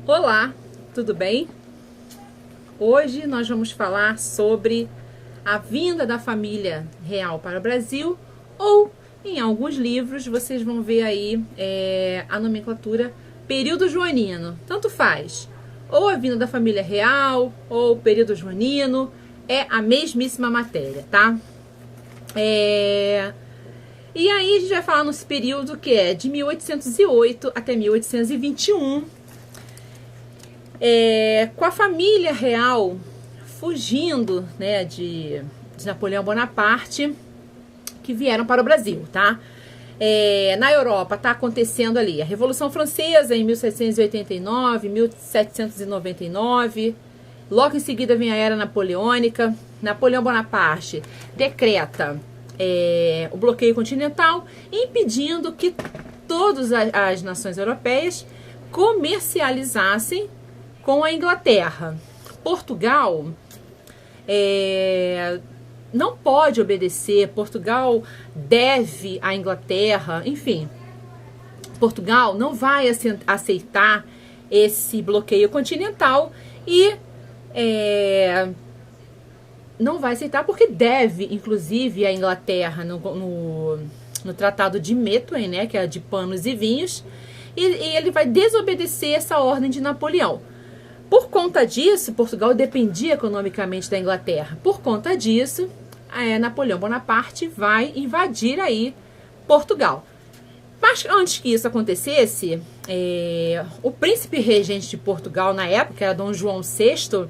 Olá, tudo bem? Hoje nós vamos falar sobre a vinda da família real para o Brasil, ou em alguns livros vocês vão ver aí a nomenclatura período joanino, tanto faz. Ou a vinda da família real, ou período joanino, é a mesmíssima matéria, tá? E aí a gente vai falar nesse período que é de 1808 até 1821, com a família real fugindo, né, de Napoleão Bonaparte, que vieram para o Brasil, tá? Na Europa tá acontecendo ali a Revolução Francesa em 1789, 1799. Logo em seguida vem a Era Napoleônica. Napoleão Bonaparte decreta o bloqueio continental, impedindo que todas as nações europeias comercializassem com a Inglaterra. Portugal não pode obedecer, Portugal deve à Inglaterra, enfim. Portugal não vai aceitar esse bloqueio continental e não vai aceitar porque deve, inclusive, à Inglaterra no Tratado de Methuen, né, que é de panos e vinhos, e ele vai desobedecer essa ordem de Napoleão. Por conta disso, Portugal dependia economicamente da Inglaterra. Por conta disso, Napoleão Bonaparte vai invadir aí Portugal. Mas antes que isso acontecesse, o príncipe regente de Portugal na época, era Dom João VI,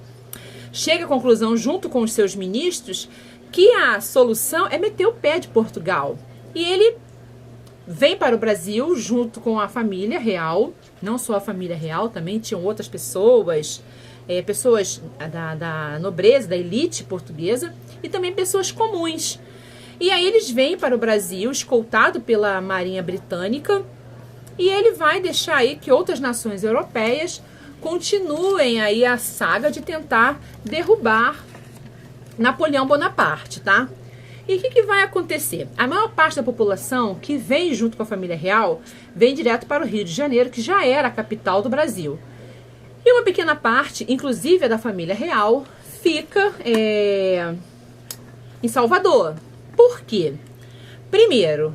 chega à conclusão, junto com os seus ministros, que a solução é meter o pé de Portugal. E ele vem para o Brasil junto com a família real, não só a família real, também tinham outras pessoas, pessoas da nobreza, da elite portuguesa, e também pessoas comuns. E aí eles vêm para o Brasil, escoltado pela Marinha Britânica, e ele vai deixar aí que outras nações europeias continuem aí a saga de tentar derrubar Napoleão Bonaparte, tá? E o que vai acontecer? A maior parte da população que vem junto com a família real vem direto para o Rio de Janeiro, que já era a capital do Brasil. E uma pequena parte, inclusive a da família real, fica em Salvador. Por quê? Primeiro,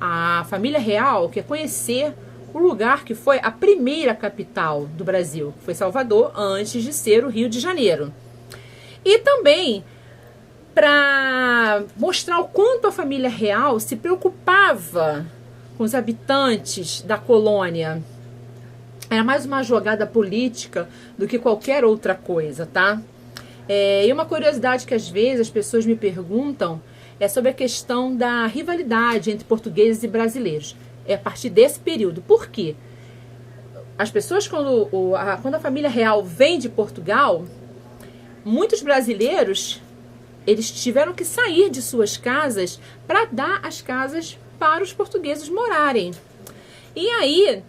a família real quer conhecer o lugar que foi a primeira capital do Brasil, que foi Salvador, antes de ser o Rio de Janeiro. E também para mostrar o quanto a família real se preocupava com os habitantes da colônia. Era mais uma jogada política do que qualquer outra coisa, tá? E uma curiosidade que às vezes as pessoas me perguntam é sobre a questão da rivalidade entre portugueses e brasileiros. É a partir desse período. Por quê? As pessoas, quando a família real vem de Portugal, muitos brasileiros, eles tiveram que sair de suas casas para dar as casas para os portugueses morarem. E aí,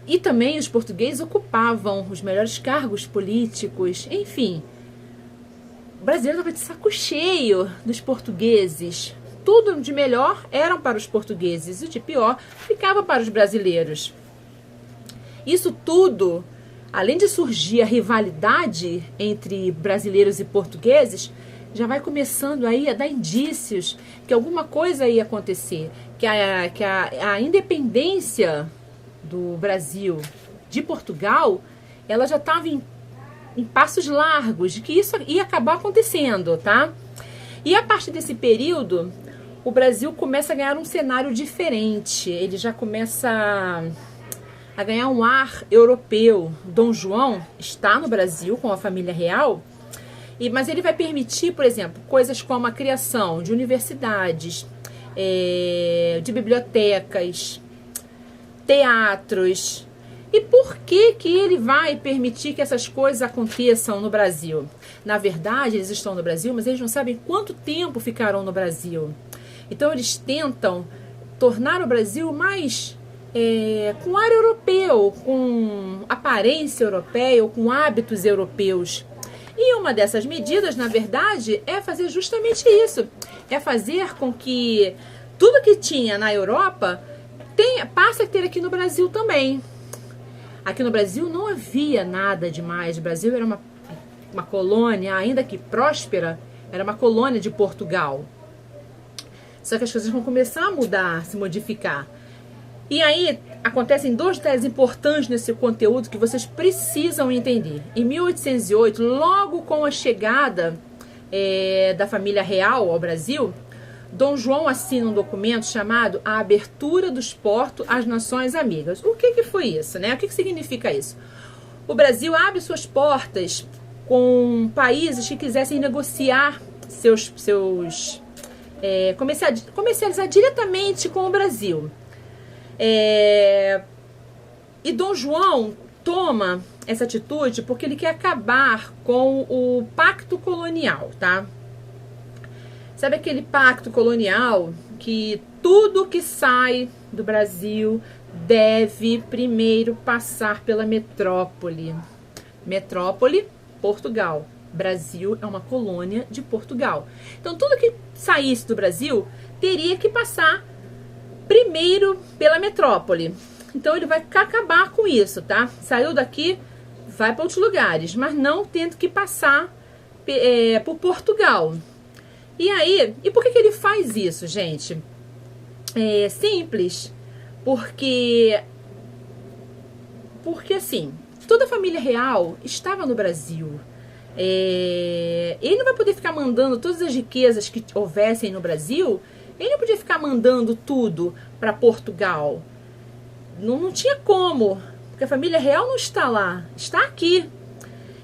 e também os portugueses ocupavam os melhores cargos políticos, enfim. O brasileiro estava de saco cheio dos portugueses. Tudo de melhor eram para os portugueses e o de pior ficava para os brasileiros. Isso tudo, além de surgir a rivalidade entre brasileiros e portugueses, já vai começando aí a dar indícios que alguma coisa ia acontecer, que a independência do Brasil de Portugal, ela já estava em passos largos, de que isso ia acabar acontecendo, tá? E a partir desse período, o Brasil começa a ganhar um cenário diferente, ele já começa a ganhar um ar europeu. Dom João está no Brasil com a família real, mas ele vai permitir, por exemplo, coisas como a criação de universidades, de bibliotecas, teatros. E por que ele vai permitir que essas coisas aconteçam no Brasil? Na verdade, eles estão no Brasil, mas eles não sabem quanto tempo ficarão no Brasil. Então, eles tentam tornar o Brasil mais com ar europeu, com aparência europeia, ou com hábitos europeus. E uma dessas medidas, na verdade, é fazer justamente isso. É fazer com que tudo que tinha na Europa Passa a ter aqui no Brasil também. Aqui no Brasil não havia nada demais. O Brasil era uma colônia, ainda que próspera, era uma colônia de Portugal. Só que as coisas vão começar a mudar, se modificar. E aí acontecem dois detalhes importantes nesse conteúdo que vocês precisam entender. Em 1808, logo com a chegada da família real ao Brasil, Dom João assina um documento chamado A Abertura dos Portos às Nações Amigas. O que foi isso, né? O que significa isso? O Brasil abre suas portas com países que quisessem negociar comercializar diretamente com o Brasil. E Dom João toma essa atitude porque ele quer acabar com o pacto colonial, tá? Sabe aquele pacto colonial que tudo que sai do Brasil deve primeiro passar pela metrópole? Metrópole, Portugal. Brasil é uma colônia de Portugal. Então, tudo que saísse do Brasil teria que passar primeiro pela metrópole. Então, ele vai acabar com isso, tá? Saiu daqui, vai para outros lugares, mas não tendo que passar por Portugal. E aí, e por que ele faz isso, gente? É simples, porque assim, toda a família real estava no Brasil. Ele não vai poder ficar mandando todas as riquezas que houvessem no Brasil. Ele não podia ficar mandando tudo para Portugal. Não tinha como, porque a família real não está lá, está aqui.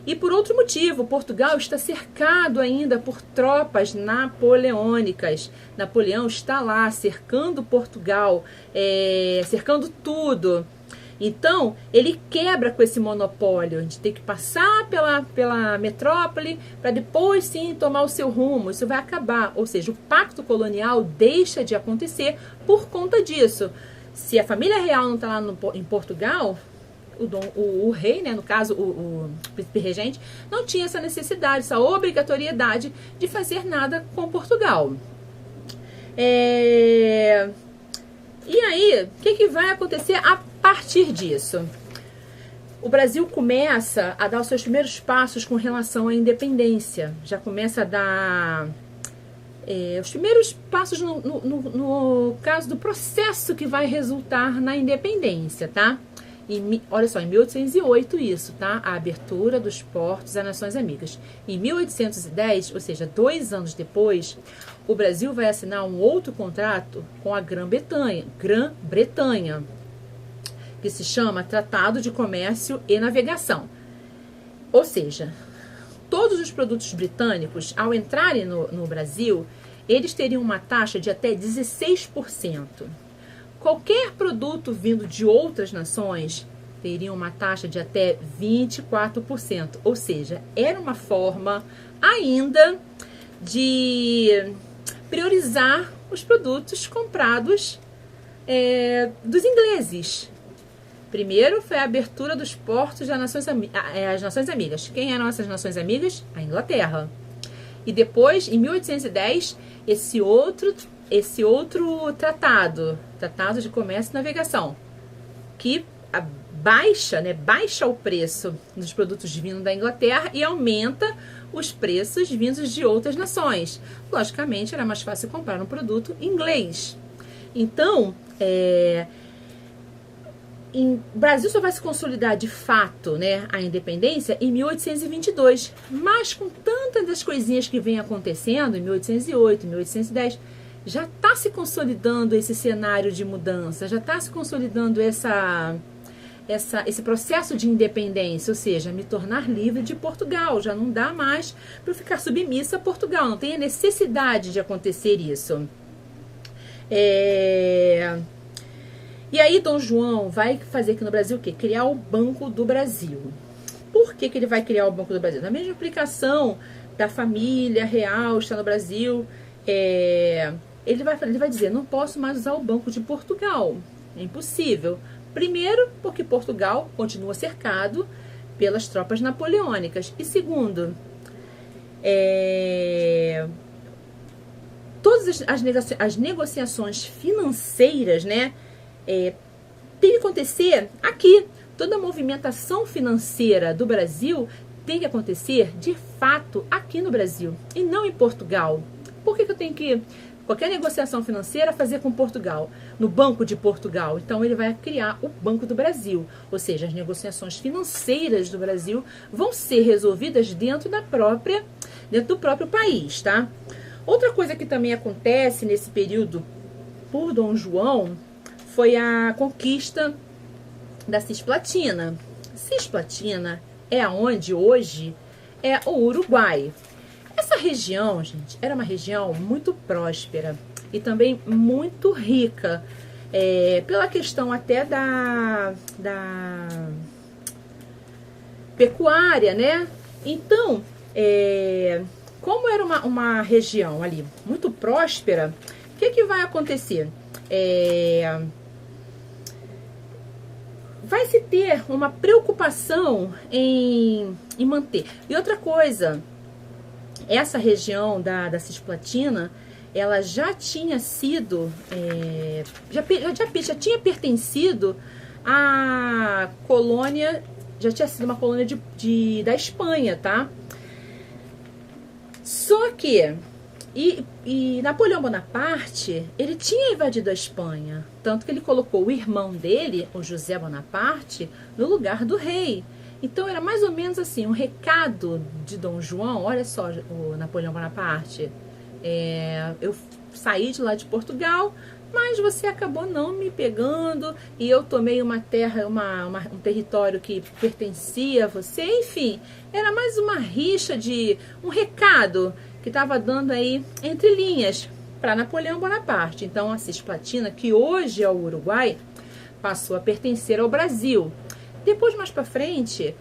E por outro motivo, Portugal está cercado ainda por tropas napoleônicas. Napoleão está lá cercando Portugal, cercando tudo. Então, ele quebra com esse monopólio de ter que passar pela metrópole para depois sim tomar o seu rumo. Isso vai acabar, ou seja, o pacto colonial deixa de acontecer por conta disso. Se a família real não está lá em Portugal, o rei, né, no caso o príncipe regente, não tinha essa necessidade, essa obrigatoriedade de fazer nada com Portugal. E aí, o que vai acontecer a partir disso? O Brasil começa a dar os seus primeiros passos com relação à independência. Já começa a dar os primeiros passos no caso do processo que vai resultar na independência, tá? Olha só, em 1808 isso, tá? A abertura dos portos às Nações Amigas. Em 1810, ou seja, 2 anos depois, o Brasil vai assinar um outro contrato com a Grã-Bretanha, que se chama Tratado de Comércio e Navegação. Ou seja, todos os produtos britânicos, ao entrarem no Brasil, eles teriam uma taxa de até 16%. Qualquer produto vindo de outras nações teria uma taxa de até 24%. Ou seja, era uma forma ainda de priorizar os produtos comprados dos ingleses. Primeiro foi a abertura dos portos às Nações Amigas. Quem eram essas Nações Amigas? A Inglaterra. E depois, em 1810, esse outro tratado de comércio e navegação, que baixa o preço dos produtos vindos da Inglaterra e aumenta os preços vindos de outras nações. Logicamente, era mais fácil comprar um produto inglês. Então, o Brasil só vai se consolidar de fato, né, a independência em 1822. Mas com tantas das coisinhas que vem acontecendo em 1808, 1810, já está se consolidando esse cenário de mudança, já está se consolidando esse processo de independência, ou seja, me tornar livre de Portugal. Já não dá mais para ficar submissa a Portugal, não tem a necessidade de acontecer isso. E aí Dom João vai fazer aqui no Brasil o quê? Criar o Banco do Brasil. Por que ele vai criar o Banco do Brasil? Na mesma aplicação da família real está no Brasil, ele vai dizer, não posso mais usar o Banco de Portugal. É impossível. Primeiro, porque Portugal continua cercado pelas tropas napoleônicas. E segundo, todas as negociações financeiras, né, tem que acontecer aqui. Toda a movimentação financeira do Brasil tem que acontecer, de fato, aqui no Brasil e não em Portugal. Por que eu tenho que, qualquer negociação financeira, fazer com Portugal? No Banco de Portugal. Então, ele vai criar o Banco do Brasil. Ou seja, as negociações financeiras do Brasil vão ser resolvidas dentro do próprio país, tá? Outra coisa que também acontece nesse período por Dom João foi a conquista da Cisplatina. Cisplatina é aonde hoje é o Uruguai. Essa região, gente, era uma região muito próspera e também muito rica, pela questão até da pecuária, né? Então, como era uma região ali muito próspera, o que vai acontecer? Vai se ter uma preocupação em manter. E outra coisa, essa região da Cisplatina, ela já tinha sido, já tinha pertencido à colônia, já tinha sido uma colônia da Espanha, tá? Só que, e Napoleão Bonaparte, ele tinha invadido a Espanha, tanto que ele colocou o irmão dele, o José Bonaparte, no lugar do rei. Então era mais ou menos assim, um recado de Dom João. Olha só, o Napoleão Bonaparte, eu saí de lá de Portugal, mas você acabou não me pegando e eu tomei uma terra, um território que pertencia a você. Enfim, era mais uma rixa um recado que estava dando aí entre linhas para Napoleão Bonaparte. Então a Cisplatina, que hoje é o Uruguai, passou a pertencer ao Brasil. Depois, mais para frente,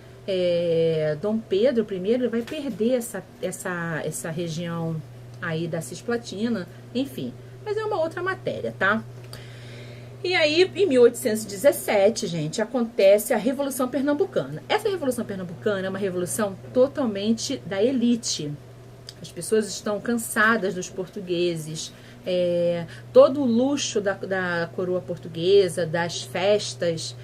Dom Pedro I vai perder essa região aí da Cisplatina, enfim, mas é uma outra matéria, tá? E aí, em 1817, gente, acontece a Revolução Pernambucana. Essa Revolução Pernambucana é uma revolução totalmente da elite. As pessoas estão cansadas dos portugueses, todo o luxo da coroa portuguesa, das festas,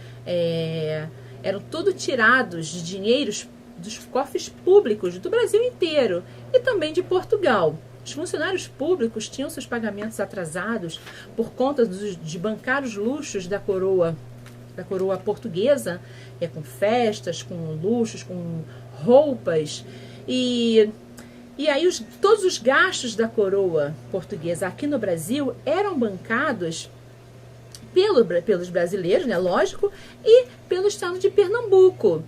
eram tudo tirados de dinheiros dos cofres públicos do Brasil inteiro e também de Portugal. Os funcionários públicos tinham seus pagamentos atrasados por conta de bancar os luxos da coroa portuguesa, com festas, com luxos, com roupas. E aí todos os gastos da coroa portuguesa aqui no Brasil eram bancados pelos brasileiros, né, lógico, e pelo estado de Pernambuco.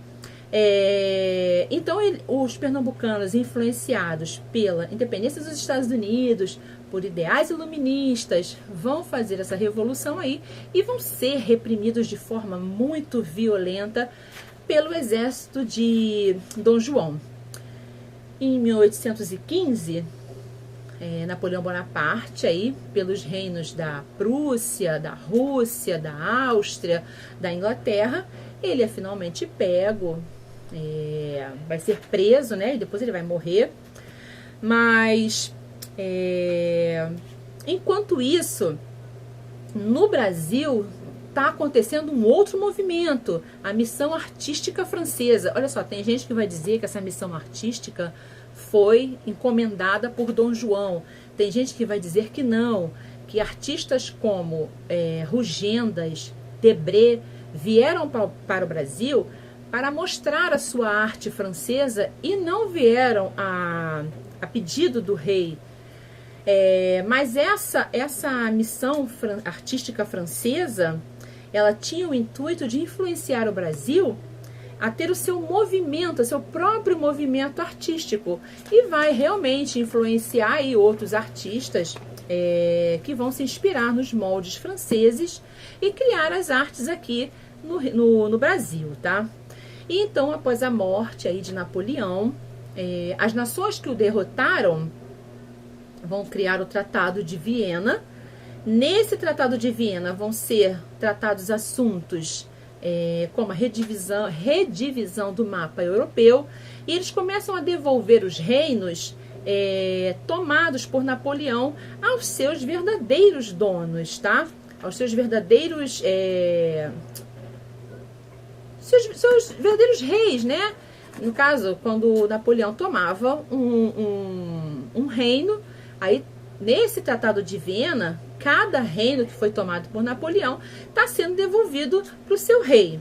Então, os pernambucanos, influenciados pela independência dos Estados Unidos, por ideais iluministas, vão fazer essa revolução aí e vão ser reprimidos de forma muito violenta pelo exército de Dom João. Em 1815, Napoleão Bonaparte, aí, pelos reinos da Prússia, da Rússia, da Áustria, da Inglaterra, ele é finalmente pego, vai ser preso, né? E depois ele vai morrer. Mas, enquanto isso, no Brasil está acontecendo um outro movimento, a missão artística francesa. Olha só, tem gente que vai dizer que essa missão artística foi encomendada por Dom João. Tem gente que vai dizer que não, que artistas como Rugendas, Debré vieram para o Brasil para mostrar a sua arte francesa e não vieram a pedido do rei. Mas essa missão artística francesa, ela tinha o intuito de influenciar o Brasil a ter o seu movimento, o seu próprio movimento artístico, e vai realmente influenciar aí outros artistas que vão se inspirar nos moldes franceses e criar as artes aqui no Brasil, tá? E então, após a morte aí de Napoleão, as nações que o derrotaram vão criar o Tratado de Viena. Nesse Tratado de Viena vão ser tratados assuntos como a redivisão do mapa europeu, e eles começam a devolver os reinos tomados por Napoleão aos seus verdadeiros donos, tá? aos seus verdadeiros seus verdadeiros reis, né? No caso, quando Napoleão tomava um reino, aí nesse Tratado de Viena, cada reino que foi tomado por Napoleão está sendo devolvido para o seu rei.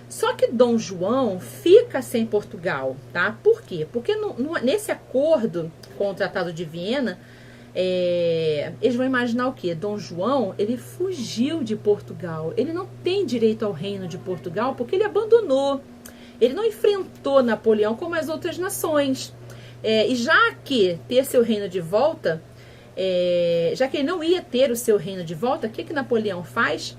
Só que Dom João fica sem Portugal, tá? Por quê? Porque nesse acordo com o Tratado de Viena, eles vão imaginar o quê? Dom João, ele fugiu de Portugal. Ele não tem direito ao reino de Portugal porque ele abandonou. Ele não enfrentou Napoleão como as outras nações. E já que ter seu reino de volta, já que ele não ia ter o seu reino de volta, o que Napoleão faz?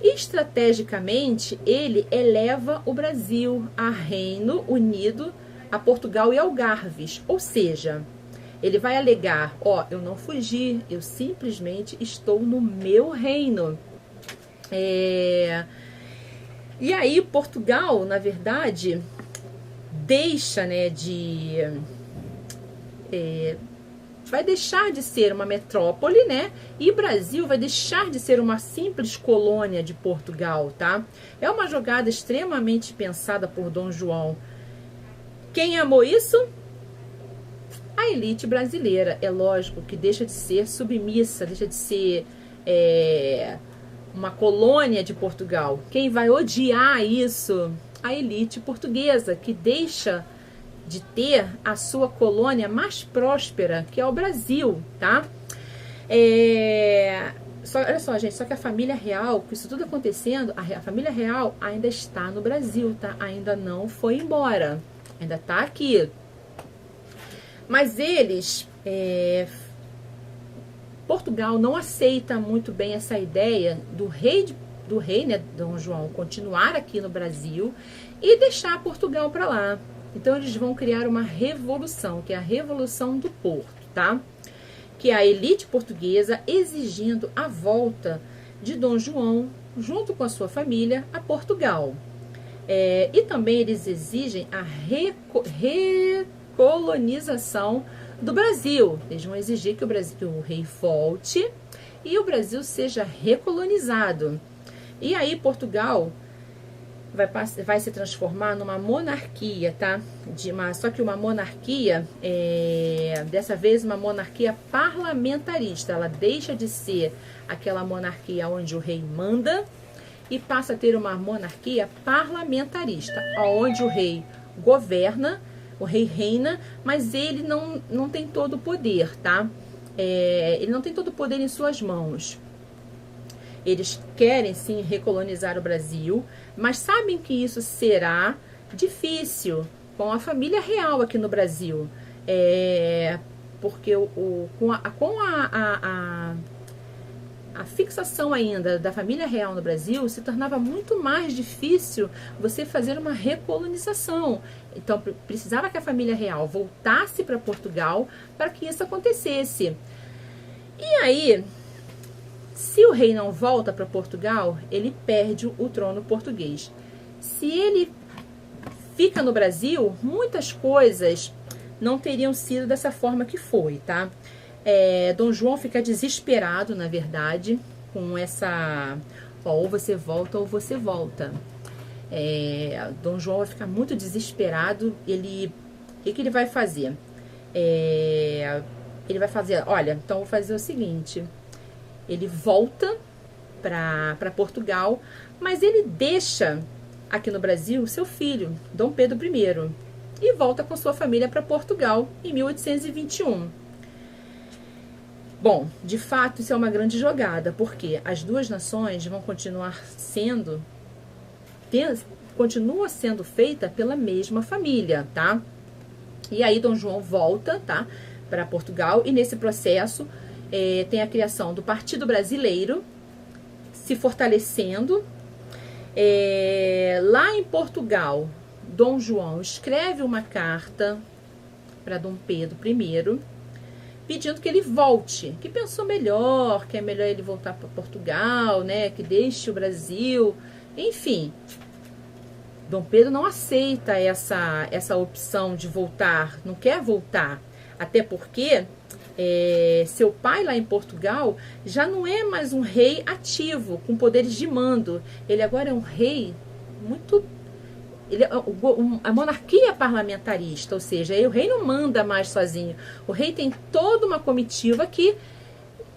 Estrategicamente, ele eleva o Brasil a Reino Unido, a Portugal e Algarves. Ou seja, ele vai alegar, eu não fugi, eu simplesmente estou no meu reino. E aí Portugal, na verdade, deixa, né, vai deixar de ser uma metrópole, né? E Brasil vai deixar de ser uma simples colônia de Portugal, tá? É uma jogada extremamente pensada por Dom João. Quem amou isso? A elite brasileira. É lógico que deixa de ser submissa, deixa de ser uma colônia de Portugal. Quem vai odiar isso? A elite portuguesa, que deixa de ter a sua colônia mais próspera, que é o Brasil, tá? Olha só, gente, só que a família real, com isso tudo acontecendo, a família real ainda está no Brasil, tá? Ainda não foi embora, ainda tá aqui. Mas eles, Portugal não aceita muito bem essa ideia do rei, né, Dom João, continuar aqui no Brasil e deixar Portugal para lá. Então eles vão criar uma revolução, que é a Revolução do Porto, tá? Que é a elite portuguesa exigindo a volta de Dom João, junto com a sua família, a Portugal. E também eles exigem a recolonização do Brasil. Eles vão exigir que o rei volte e o Brasil seja recolonizado. E aí Portugal vai se transformar numa monarquia, tá? Só que uma monarquia, dessa vez uma monarquia parlamentarista. Ela deixa de ser aquela monarquia onde o rei manda e passa a ter uma monarquia parlamentarista, onde o rei governa, o rei reina, mas ele não tem todo o poder, tá? Ele não tem todo o poder em suas mãos. Eles querem sim recolonizar o Brasil, mas sabem que isso será difícil com a família real aqui no Brasil. Porque com a fixação ainda da família real no Brasil, se tornava muito mais difícil você fazer uma recolonização. Então, precisava que a família real voltasse para Portugal para que isso acontecesse. E aí, se o rei não volta para Portugal, ele perde o trono português. Se ele fica no Brasil, muitas coisas não teriam sido dessa forma que foi, tá? Dom João fica desesperado, na verdade, com essa... ou você volta ou você volta. Dom João vai ficar muito desesperado. O que ele vai fazer? Ele vai fazer, olha, então vou fazer o seguinte... Ele volta para Portugal, mas ele deixa aqui no Brasil seu filho, Dom Pedro I, e volta com sua família para Portugal em 1821. Bom, de fato isso é uma grande jogada, porque as duas nações vão continuar continua sendo feita pela mesma família, tá? E aí Dom João volta, tá, para Portugal, e nesse processo tem a criação do Partido Brasileiro se fortalecendo. Lá em Portugal, Dom João escreve uma carta para Dom Pedro I, pedindo que ele volte, que pensou melhor, que é melhor ele voltar para Portugal, né, que deixe o Brasil, enfim. Dom Pedro não aceita essa opção de voltar, não quer voltar, até porque seu pai lá em Portugal já não é mais um rei ativo, com poderes de mando. Ele agora é um rei muito... a monarquia parlamentarista, ou seja, o rei não manda mais sozinho. O rei tem toda uma comitiva que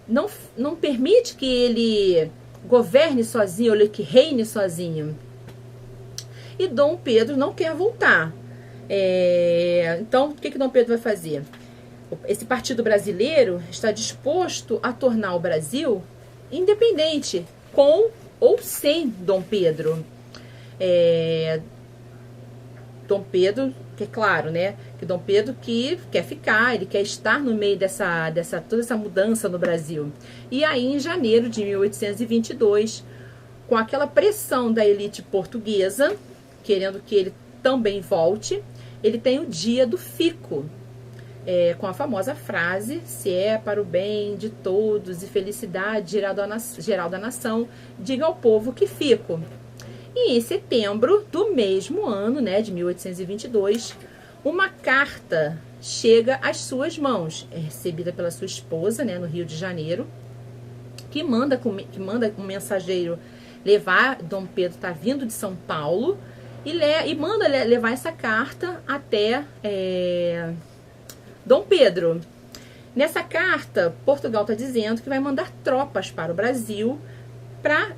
não permite que ele governe sozinho, ou que reine sozinho. E Dom Pedro não quer voltar. Então, o que Dom Pedro vai fazer? Esse partido brasileiro está disposto a tornar o Brasil independente, com ou sem Dom Pedro. Dom Pedro, que é claro, né? Que Dom Pedro que quer ficar, ele quer estar no meio toda essa mudança no Brasil. E aí, em janeiro de 1822, com aquela pressão da elite portuguesa, querendo que ele também volte, ele tem o dia do fico, com a famosa frase: se é para o bem de todos e felicidade geral da nação, diga ao povo que fico. E em setembro do mesmo ano, né, de 1822, uma carta chega às suas mãos, recebida pela sua esposa, né, no Rio de Janeiro, que manda um mensageiro levar. Dom Pedro está vindo de São Paulo e manda levar essa carta até Dom Pedro. Nessa carta, Portugal está dizendo que vai mandar tropas para o Brasil para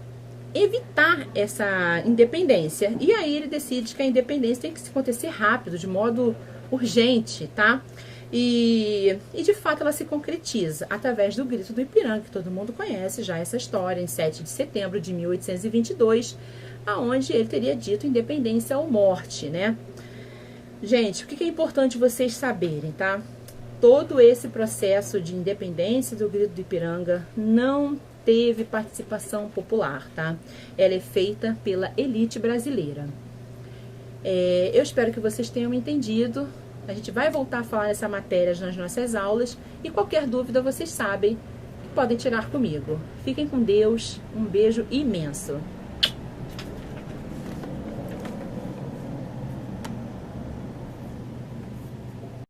evitar essa independência. E aí ele decide que a independência tem que acontecer rápido, de modo urgente, tá? E de fato ela se concretiza através do Grito do Ipiranga, que todo mundo conhece já essa história, em 7 de setembro de 1822, aonde ele teria dito independência ou morte, né? Gente, o que é importante vocês saberem, tá? Todo esse processo de independência do Grito do Ipiranga não teve participação popular, tá? Ela é feita pela elite brasileira. Eu espero que vocês tenham entendido. A gente vai voltar a falar dessa matéria nas nossas aulas. E qualquer dúvida, vocês sabem que podem tirar comigo. Fiquem com Deus. Um beijo imenso.